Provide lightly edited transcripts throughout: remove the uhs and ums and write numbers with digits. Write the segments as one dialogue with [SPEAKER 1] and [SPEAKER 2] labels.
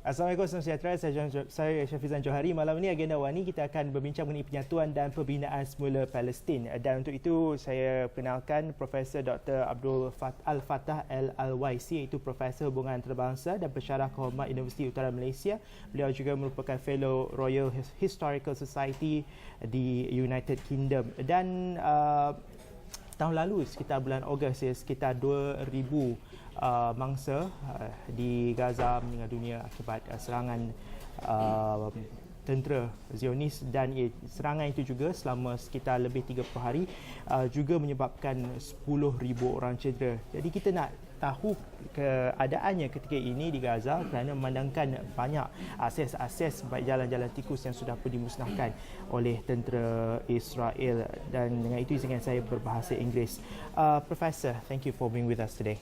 [SPEAKER 1] Assalamualaikum, salam sejahtera. Saya Syafizan Johari. Malam ini agenda awal ini kita akan berbincang mengenai penyatuan dan pembinaan semula Palestin. Dan untuk itu saya kenalkan Profesor Dr. Al-Fatah Al-Waisi, iaitu Profesor Hubungan Antarabangsa dan Pensyarah Kehormat Universiti Utara Malaysia. Beliau juga merupakan Fellow Royal Historical Society di United Kingdom. Dan tahun lalu sekitar bulan Ogos, sekitar 2,000 mangsa di Gaza meninggal dunia akibat serangan tentera Zionis, dan serangan itu juga selama sekitar lebih 30 hari juga menyebabkan 10,000 orang cedera. Jadi kita nak tahu keadaannya ketika ini di Gaza kerana memandangkan banyak akses baik jalan-jalan tikus yang sudah pun dimusnahkan oleh tentera Israel, dan dengan itu izinkan saya berbahasa Inggeris. Professor, thank you for being with us today.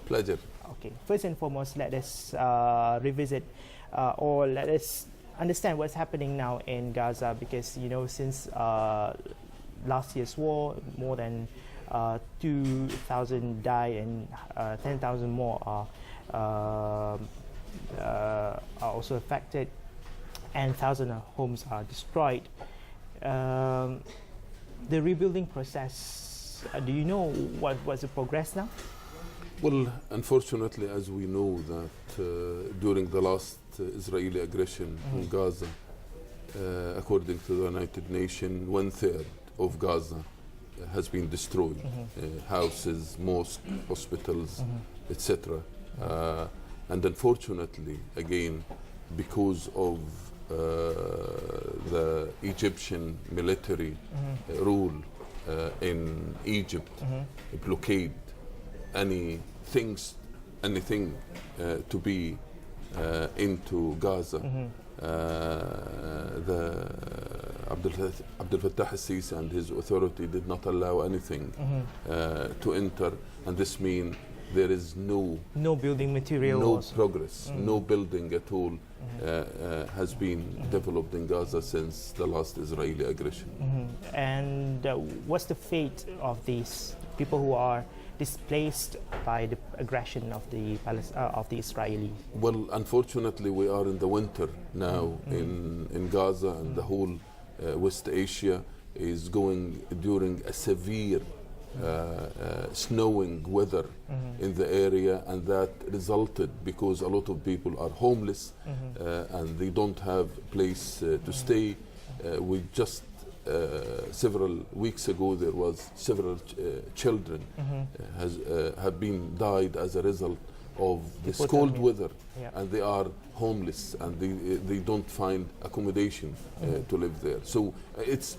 [SPEAKER 2] Pleasure.
[SPEAKER 1] Okay, first and foremost, let us revisit or let us understand what's happening now in Gaza, because you know, since last year's war, more than 2,000 died and 10,000 more are also affected, and thousands of homes are destroyed. The rebuilding process, do you know what's the progress now?
[SPEAKER 2] Well, unfortunately, as we know that during the last Israeli aggression in Gaza, according to the United Nations, 1/3 of Gaza has been destroyed. Houses, mosques, hospitals, etc. And unfortunately, again, because of the Egyptian military rule in Egypt, blockade anything to be into Gaza. The Abdel Fattah al-Sisi and his authority did not allow anything to enter, and this means there is no
[SPEAKER 1] building material,
[SPEAKER 2] no progress, no building at all has been developed in Gaza since the last Israeli aggression.
[SPEAKER 1] And what's the fate of these people who are displaced by the aggression of the Israelis?
[SPEAKER 2] Well, unfortunately, we are in the winter now in Gaza, and the whole West Asia is going during a severe snowing weather in the area, and that resulted because a lot of people are homeless and they don't have place to stay. We just several weeks ago there was several children have been died as a result of this cold weather, and they are homeless and they don't find accommodation to live there. So it's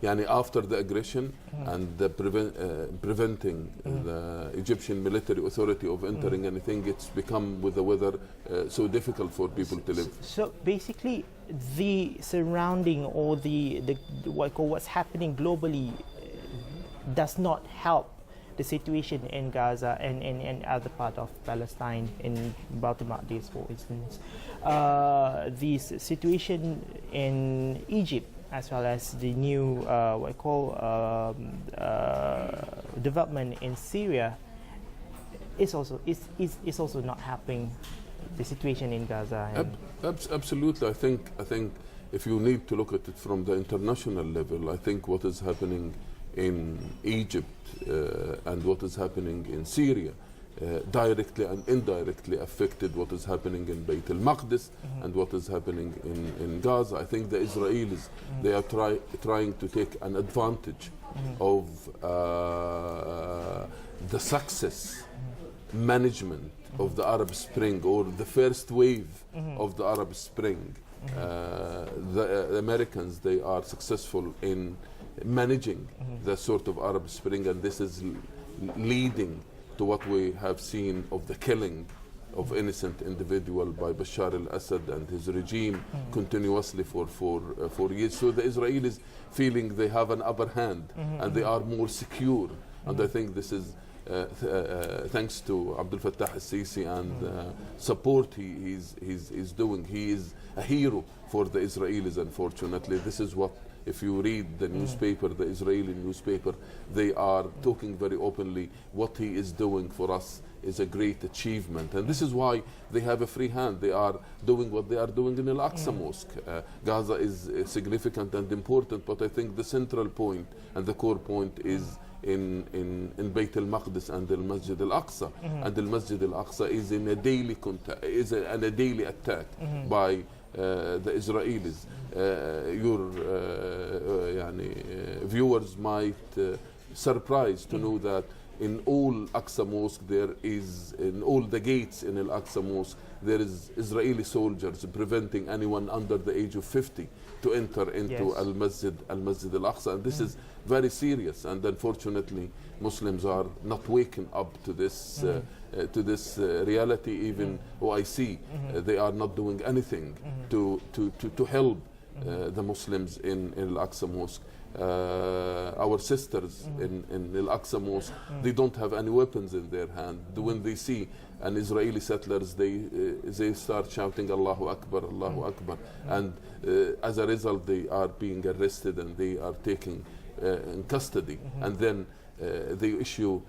[SPEAKER 2] yani after the aggression and the preventing the Egyptian military authority of entering anything, it's become with the weather so difficult for people to live.
[SPEAKER 1] So basically the surrounding or the what's happening globally does not help the situation in Gaza and other part of Palestine, in Baltimore, for instance. The situation in Egypt, as well as the new development in Syria, is also not helping the situation in Gaza.
[SPEAKER 2] Absolutely, I think if you need to look at it from the international level, I think what is happening in Egypt and what is happening in Syria directly and indirectly affected what is happening in Beit al-Maqdis and what is happening in Gaza. I think the Israelis, they are trying to take an advantage of the success management of the Arab Spring, or the first wave of the Arab Spring. The Americans, they are successful in managing the sort of Arab Spring, and this is leading to what we have seen of the killing of innocent individual by Bashar al-Assad and his regime continuously for 4 years. So the Israelis feeling they have an upper hand and they are more secure, and I think this is thanks to Abdel Fattah al-Sisi and support he's doing. He is a hero for the Israelis. Unfortunately, this is what if you read the newspaper, the Israeli newspaper, they are talking very openly. What he is doing for us is a great achievement, and this is why they have a free hand. They are doing what they are doing in Al-Aqsa Mosque. Gaza is significant and important, but I think the central point and the core point is in Bayt al-Maqdis and the Masjid al-Aqsa. And the Masjid al-Aqsa is in a daily a daily attack by the Israelis. Your viewers might surprised to know that in all Aqsa Mosque in all the gates in Al-Aqsa Mosque, there is Israeli soldiers preventing anyone under the age of 50 to enter into Al-Masjid Al-Aqsa. And this is very serious, and unfortunately Muslims are not waking up to this reality. Even OIC, they are not doing anything to help the Muslims in Al-Aqsa Mosque. Our sisters in Al-Aqsa Mosque, they don't have any weapons in their hand. When they see an Israeli settlers, they start shouting Allahu Akbar, Allahu Akbar, and as a result they are being arrested and they are taken in custody, and then they issue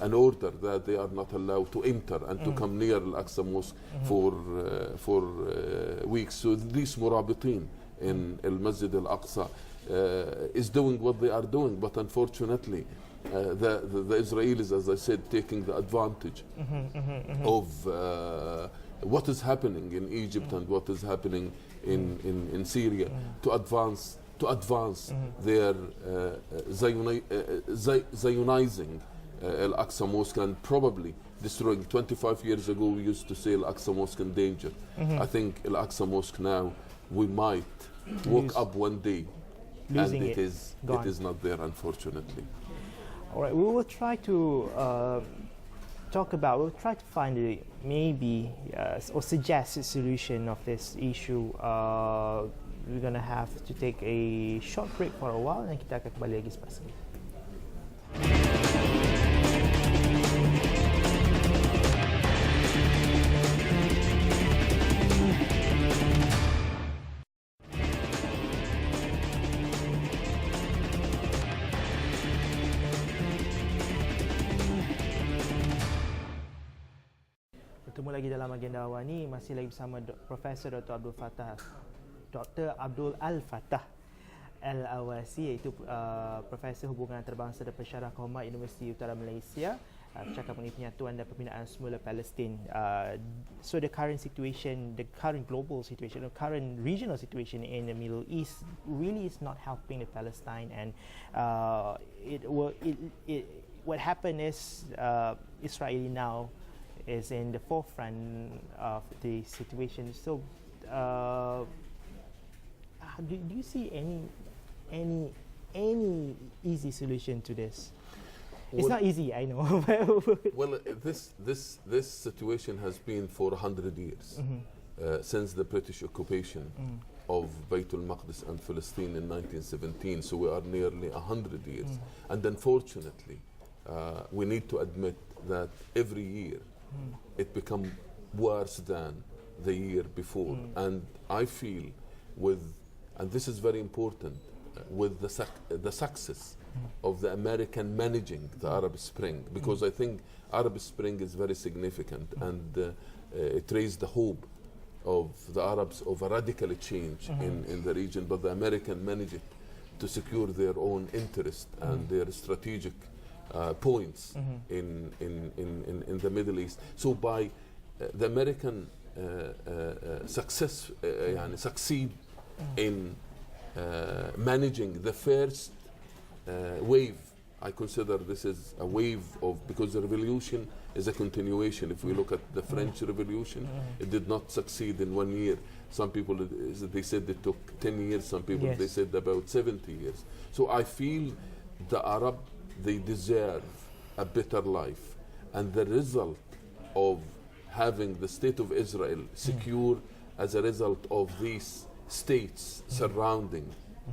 [SPEAKER 2] an order that they are not allowed to enter and to come near Al-Aqsa Mosque for weeks. So these murabitin in Al-Masjid Al-Aqsa is doing what they are doing, but unfortunately the Israelis, as I said, taking the advantage of what is happening in Egypt and what is happening in Syria to advance their Zionizing Al-Aqsa Mosque, and probably destroying. 25 years ago we used to say Al-Aqsa Mosque in danger. I think Al-Aqsa Mosque now, we might woke up one day and it is not there, unfortunately.
[SPEAKER 1] All right, we will try to we'll try to find maybe or suggest a solution of this issue. We're going to have to take a short break for a while, dan kita akan kembali lagi selepas ini. Bertemu lagi dalam agenda awal ni, masih lagi bersama Profesor Dr. Abdul Al-Fattah Al-Awasi, iaitu Profesor Hubungan Antarabangsa dan Pensyarah Kehormat Universiti Utara Malaysia, bercakap mengenai penyatuan dan pembinaan semula Palestin. So the current situation, the current global situation, the current regional situation in the Middle East really is not helping the Palestine, and what happened is Israel now is in the forefront of the situation. So do you see any easy solution to this? It's not easy, I know.
[SPEAKER 2] Well, this situation has been for 100 years, since the British occupation of Bayt al-Maqdis and Palestine in 1917. So we are nearly 100 years, and unfortunately, we need to admit that every year it becomes worse than the year before. And I feel and this is very important, with the success of the American managing the Arab Spring, because I think Arab Spring is very significant, and it raised the hope of the Arabs of a radical change in the region, but the American managed to secure their own interest and their strategic points in the Middle East. So by the American succeed in managing the first wave. I consider this is a wave because the revolution is a continuation. If we look at the French Revolution, it did not succeed in 1 year. Some people, they said it took 10 years. Some people, they said about 70 years. So I feel the Arab, they deserve a better life. And the result of having the state of Israel secure as a result of these states surrounding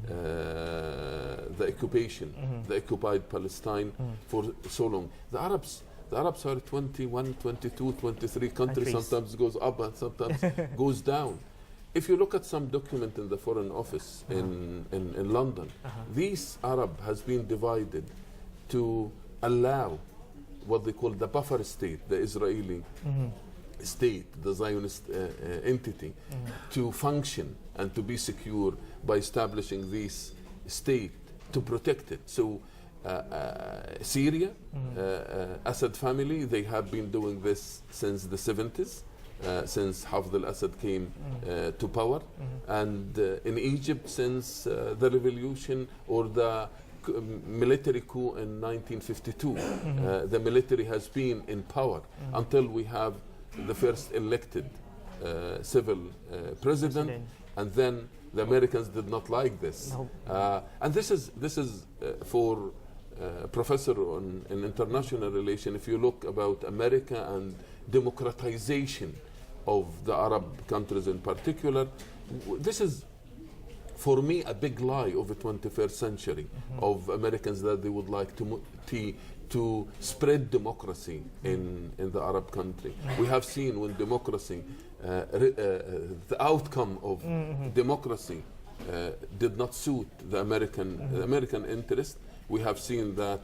[SPEAKER 2] the occupation, the occupied Palestine for so long. The Arabs are 21, 22, 23 countries. Sometimes goes up and sometimes goes down. if you look at some document in the Foreign Office in London, this Arab has been divided to allow what they call the buffer state, the Israeli state, the Zionist entity, to function and to be secure by establishing this state to protect it. So Syria, Assad family, they have been doing this since the 70s, since Hafez al-Assad came to power, and in Egypt since the revolution or the military coup in 1952. The military has been in power until we have the first elected civil president, and then the Americans did not like this. No. And this is for professor in international relations. If you look about America and democratization of the Arab countries in particular, this is for me a big lie of the 21st century of Americans, that they would like to spread democracy in the Arab country. We have seen when democracy, the outcome of democracy did not suit the American interest. We have seen that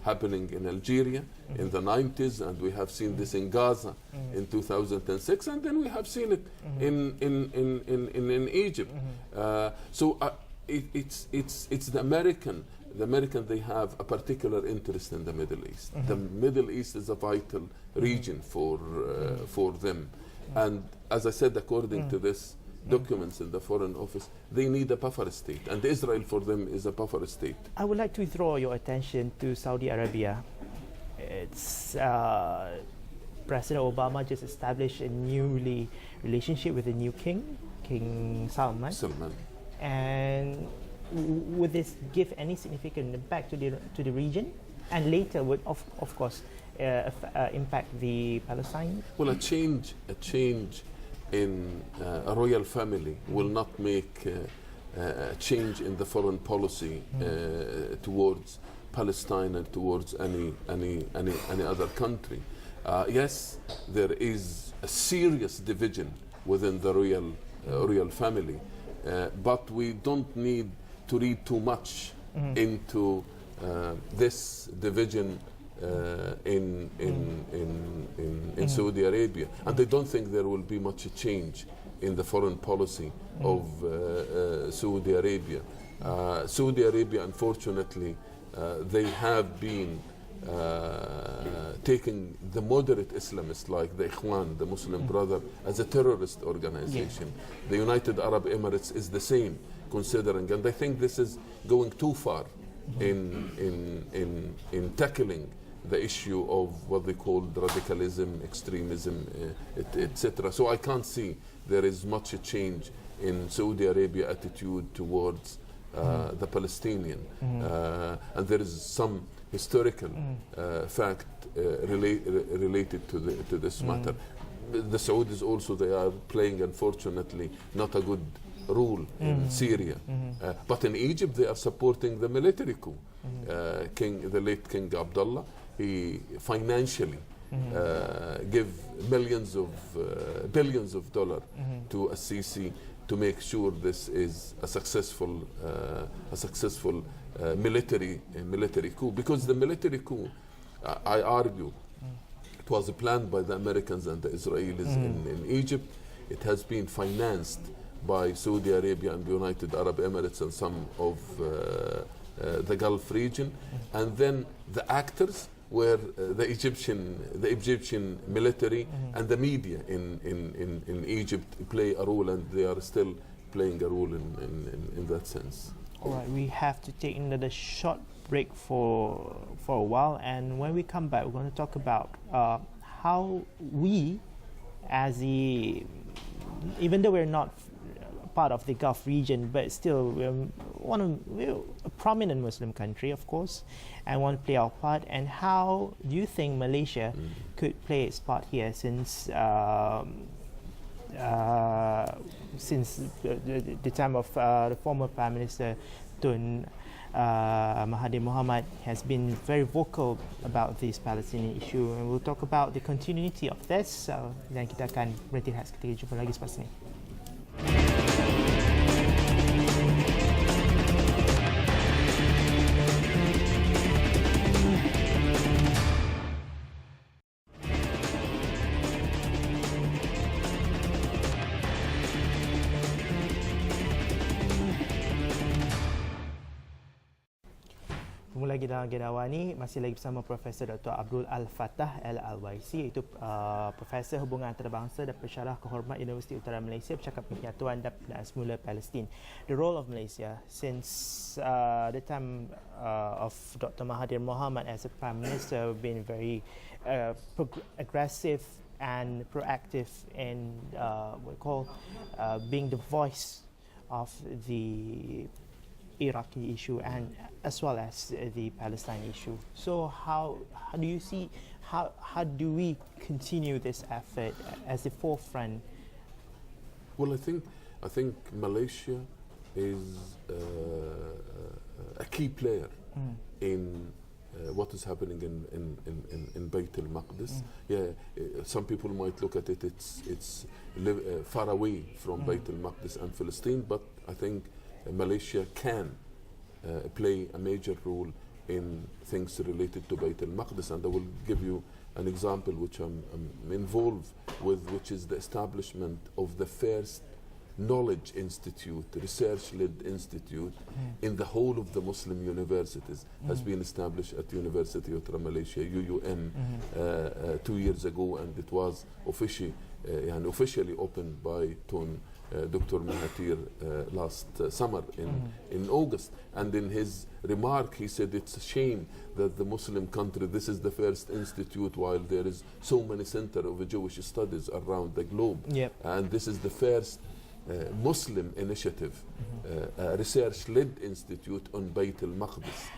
[SPEAKER 2] happening in Algeria in the 90s, and we have seen this in Gaza in 2006, and then we have seen it in Egypt. So it's the American. The American, they have a particular interest in the Middle East. The Middle East is a vital region for them, and as I said, according to this documents in the Foreign Office, they need a buffer state, and Israel for them is a buffer state.
[SPEAKER 1] I would like to draw your attention to Saudi Arabia. It's President Obama just established a new relationship with the new king, King Salman. And would this give any significant impact to the region, and later would of course impact the Palestine?
[SPEAKER 2] Well, a change in a royal family will not make a change in the foreign policy towards Palestine and towards any other country. Yes, there is a serious division within the royal family, but we don't need to read too much into this division in Saudi Arabia, and I don't think there will be much change in the foreign policy of Saudi Arabia. Saudi Arabia, unfortunately, they have been taking the moderate Islamists like the Ikhwan, the Muslim Brother, as a terrorist organization. The United Arab Emirates is the same, considering, and I think this is going too far in tackling the issue of what they call radicalism, extremism, etc. So I can't see there is much a change in Saudi Arabia attitude towards the Palestinian, and there is some historical fact related to this matter. The Saudis also, they are playing, unfortunately, not a good role in Syria, but in Egypt they are supporting the military coup. The late King Abdullah, he financially give billions of dollars to Assisi to make sure this is a successful military coup. Because the military coup, I argue, it was planned by the Americans and the Israelis in Egypt. It has been financed by Saudi Arabia and the United Arab Emirates and some of the Gulf region, and then the actors were the Egyptian military and the media in Egypt play a role, and they are still playing a role in that sense.
[SPEAKER 1] All right, we have to take another short break for a while, and when we come back, we're going to talk about how we, even though we're not part of the Gulf region, but still we're a prominent Muslim country, of course, and want to play our part. And how do you think Malaysia could play its part here, since the time of the former Prime Minister Tun Mahathir Mohamad has been very vocal about this Palestinian issue, and we'll talk about the continuity of this. Dan kita akan berhenti seketika, jumpa lagi selepas ini. Bermula lagi dalam agenda awal ni, masih lagi bersama Profesor Dr. Abdul Al-Fatah Al-Alwaisi, iaitu Profesor Hubungan Antarabangsa dan Pensyarah Kehormat Universiti Utara Malaysia, bercakap penyatuan dan pembinaan semula Palestin. The role of Malaysia since the time of Dr. Mahathir Mohamad as a Prime Minister been very aggressive and proactive in what we call being the voice of the Iraqi issue and as well as the Palestine issue. So how do you see how do we continue this effort as the forefront?
[SPEAKER 2] Well, I think Malaysia is a key player in what is happening in Bayt al-Maqdis. Some people might look at it, it's far away from Bayt al-Maqdis and Palestine, but I think Malaysia can play a major role in things related to Bayt al-Maqdis, and I will give you an example which I'm involved with, which is the establishment of the first knowledge institute, research-led institute in the whole of the Muslim universities, has been established at University of Malaysia, UUM, 2 years ago, and it was officially opened by Dr. Mahathir last summer in August. And in his remark, he said it's a shame that the Muslim country, this is the first institute, while there is so many centers of Jewish studies around the globe.
[SPEAKER 1] Yep.
[SPEAKER 2] And this is the first Muslim initiative, research-led institute on Bayt al-Maqdis,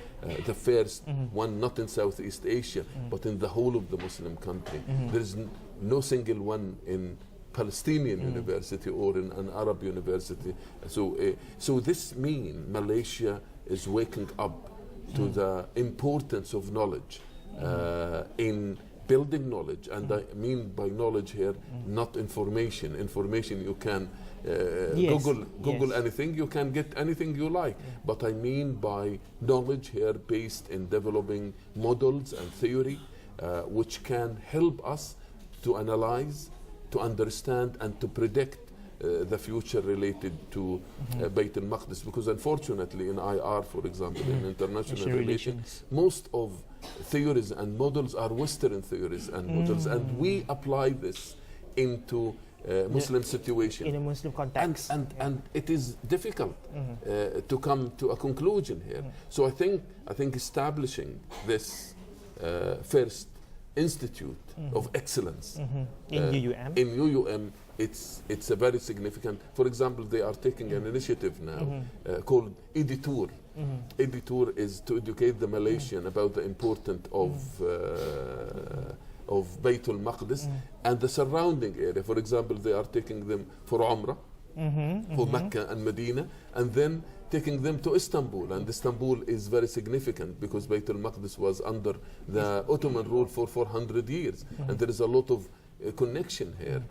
[SPEAKER 2] the first one not in Southeast Asia, but in the whole of the Muslim country. There is no single one in Palestinian university or in an Arab university. So this means Malaysia is waking up to the importance of knowledge in building knowledge, and I mean by knowledge here not information. Information you can Google anything, you can get anything you like. But I mean by knowledge here based in developing models and theory which can help us to analyze, to understand and to predict the future related to Bayt al-Maqdis, because unfortunately in IR, for example, in international relations, most of theories and models are Western theories and models, and we apply this into Muslim situation
[SPEAKER 1] in a Muslim context,
[SPEAKER 2] and it is difficult to come to a conclusion here. So I think establishing this first institute of excellence
[SPEAKER 1] in
[SPEAKER 2] UUM, it's a very significant. For example, they are taking an initiative now called Editor. Editor is to educate the Malaysian about the importance of Bayt al-Maqdis and the surrounding area. For example, they are taking them for Umrah, for Mecca and Medina, and then taking them to Istanbul. And Istanbul is very significant because Bayt al-Maqdis was under the Ottoman rule for 400 years, and there is a lot of connection here.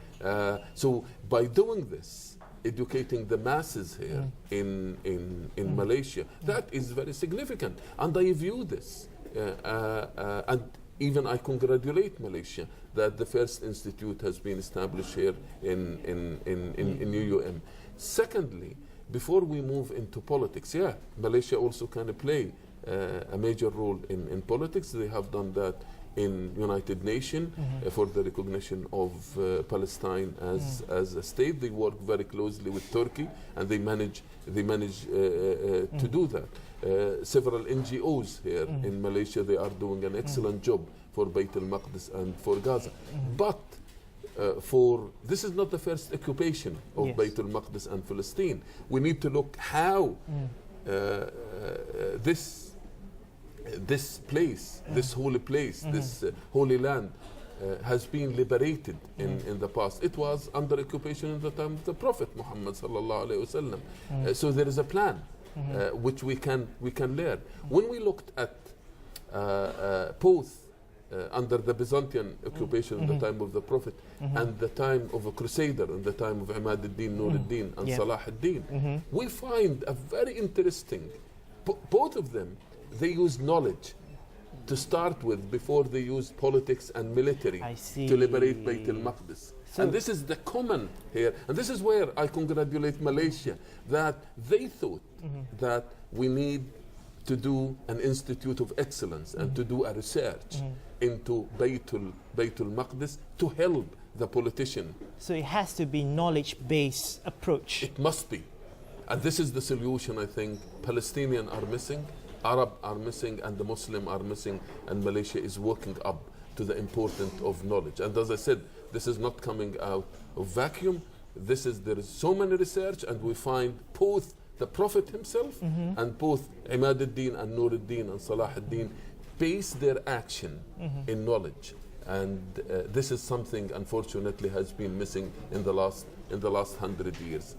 [SPEAKER 2] So by doing this, educating the masses here in Malaysia, that is very significant. And I view this, and even I congratulate Malaysia that the first institute has been established here in UUM. Secondly, before we move into politics, Malaysia also can play a major role in politics. They have done that in United Nations for the recognition of Palestine as a state. They work very closely with Turkey, and they manage to do that. Several NGOs here in Malaysia, they are doing an excellent job for Bayt al-Maqdis and for Gaza. But this is not the first occupation of Bayt al-Maqdis and Palestine. We need to look how this place, this holy place, this holy land has been liberated in the past. It was under occupation in the time of the Prophet Muhammad sallallahu alaihi wasallam. So there is a plan which we can learn. When we looked at both under the Byzantine occupation in the time of the Prophet and the time of a Crusader, in the time of Imad al-Din, Nur al-Din and Salah al-Din, we find a very interesting, both of them, they used knowledge to start with before they used politics and military to liberate Bayt al-Maqdis. And this is the common here, and this is where I congratulate Malaysia, that they thought that we need to do an institute of excellence and to do a research into Baytul Maqdis to help the politician.
[SPEAKER 1] So it has to be knowledge-based approach.
[SPEAKER 2] It must be. And this is the solution I think Palestinians are missing, Arab are missing, and the Muslim are missing, and Malaysia is working up to the importance of knowledge. And as I said, this is not coming out of vacuum. There is so many research, and we find both the Prophet himself and both Imad al-Din and Nur al-Din and Salah al-Din base their action in knowledge. And this is something unfortunately has been missing in the last 100 years.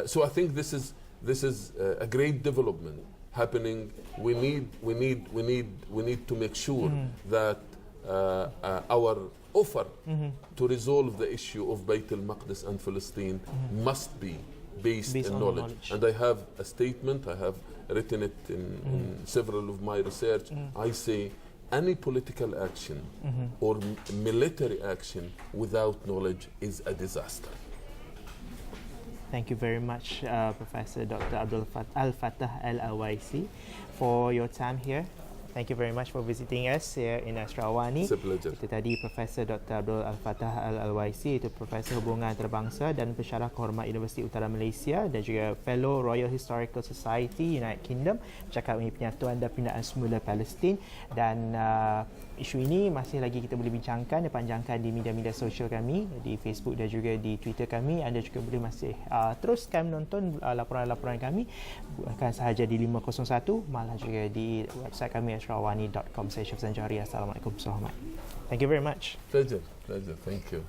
[SPEAKER 2] So I think this is a great development happening. We need to make sure that our offer to resolve the issue of Bayt al-Maqdis and Palestine must be based in knowledge. And I have a statement, I have written it in several of my research. I say any political action or military action without knowledge is a disaster.
[SPEAKER 1] Thank you very much, Professor Dr. Abdul Al-Fatah Al-Awaisi, for your time here. Thank you very much for visiting us here in Asrawani.
[SPEAKER 2] It's a pleasure.
[SPEAKER 1] Itu tadi Profesor Dr. Abdul Al-Fatah Al-Awaisi, itu Profesor Hubungan Antarabangsa dan Pensyarah Kehormat Universiti Utara Malaysia dan juga Fellow Royal Historical Society United Kingdom, bercakap mengenai penyatuan dan pembinaan semula Palestin. Dan isu ini masih lagi kita boleh bincangkan dan panjangkan di media-media sosial kami, di Facebook dan juga di Twitter kami. Anda juga boleh masih teruskan menonton laporan-laporan kami, bukan sahaja di 501, malah juga di website kami asrawani.com. Saya Syafzan Johari. Assalamualaikum warahmatullahi wabarakatuh. Thank you very much.
[SPEAKER 2] Pleasure. Thank you.